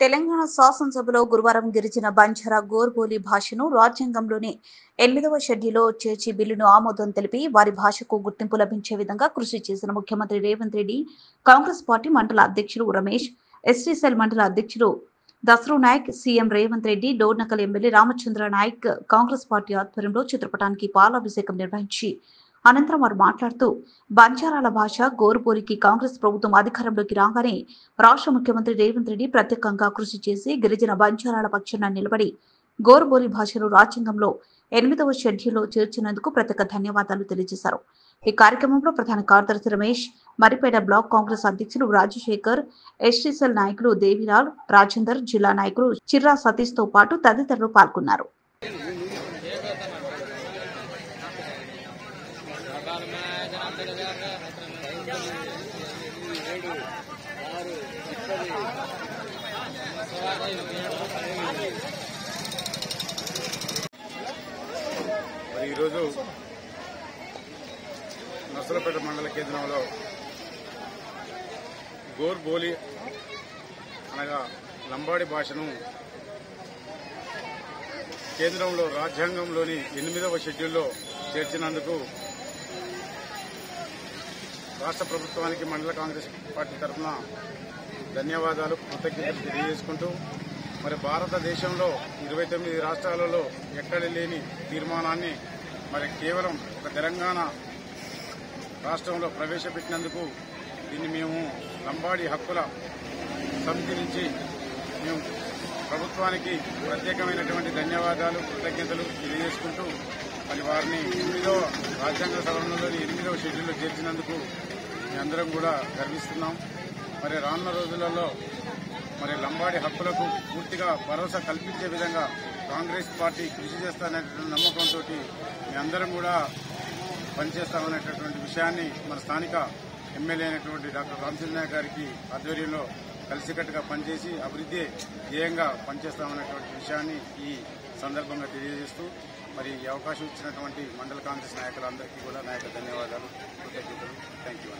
తెలంగాణ శాసనసభలో గురువారం గిరిజన బంజారా గోర్బోలి భాషను రాజ్యాంగంలోని 8వ షెడ్యూల్లో చేర్చి బిల్లును ఆమోదం తెలిపి వారి భాషకు గుర్తింపు లభించే విధంగా కృషి చేసిన ముఖ్యమంత్రి రేవంత్ రెడ్డి, కాంగ్రెస్ పార్టీ మండల అధ్యక్షుడు రమేష్, ఎస్టీ సెల్ మండల అధ్యక్షుడు Dasaru Nayak, CM Revanth Reddy, Dornakal MLA Ramachandra Nayak Congress party ఆధ్వర్యంలో చిత్రపటానికి పాలాభిషేకం నిర్వహించి అనంతరం వారు మాట్లాడుతూ బంజారాల భాష గోరుబోలికి కాంగ్రెస్ ప్రభుత్వం అధికారంలోకి రాగానే రాష్ట్ర ముఖ్యమంత్రి రేవంత్ రెడ్డి ప్రత్యేకంగా కృషి చేసి గిరిజన బంజారాల పక్షాన నిలబడి గోరుబోలి భాషను రాజ్యాంగంలో 8వ షెడ్యూల్లో చేర్చినందుకు ప్రత్యేక ధన్యవాదాలు తెలియజేశారు. ఈ కార్యక్రమంలో ప్రధాన కార్యదర్శి రమేష్, మరిపేట బ్లాక్ కాంగ్రెస్ అధ్యక్షులు రాజశేఖర్, ఎస్టీసెల్ నాయకులు దేవిలాల్, రాజేందర్, జిల్లా నాయకులు చిర్రా సతీష్ తో పాటు తదితరులు పాల్గొన్నారు. ఈరోజు నర్సలపేట మండల కేంద్రంలో గోర్బోలి అనగా లంబాడి భాషను కేంద్రంలో రాజ్యాంగంలోని 8వ షెడ్యూల్లో చేర్చినందుకు రాష్ట్ర ప్రభుత్వానికి మండల కాంగ్రెస్ పార్టీ తరఫున ధన్యవాదాలు, కృతజ్ఞతలు తెలియజేసుకుంటూ మరి భారతదేశంలో 29 రాష్ట్రాలలో ఎక్కడ లేని తీర్మానాన్ని మరి కేవలం ఒక తెలంగాణ రాష్ట్రంలో ప్రవేశపెట్టినందుకు దీన్ని మేము లంబాడి హక్కుల సమితి నుంచి మేము ప్రభుత్వానికి ప్రత్యేకమైనటువంటి ధన్యవాదాలు, కృతజ్ఞతలు తెలియజేసుకుంటూ మరి వారిని 8వ రాజ్యాంగ సవరణలోని 8వ షెడ్యూల్లో చేర్చినందుకు మేమందరం కూడా గర్విస్తున్నాం. మరి రానున్న రోజులలో మరి లంబాడి హక్కులకు పూర్తిగా భరోసా కల్పించే విధంగా కాంగ్రెస్ పార్టీ కృషి చేస్తాననేటువంటి నమ్మకంతో మేమందరం కూడా పనిచేస్తామనేటటువంటి విషయాన్ని మన స్థానిక ఎమ్మెల్యే అయినటువంటి డాక్టర్ రామచంద్ర నాయక్ గారికి ఆధ్వర్యంలో కలిసికట్టుగా పనిచేసి అభివృద్ధి ధ్యేయంగా పనిచేస్తామనేటువంటి విషయాన్ని ఈ సందర్భంగా తెలియజేస్తూ మరి ఈ అవకాశం ఇచ్చినటువంటి మండల కాంగ్రెస్ నాయకులందరికీ కూడా ధన్యవాదాలు, కృతజ్ఞతలు. Thank you.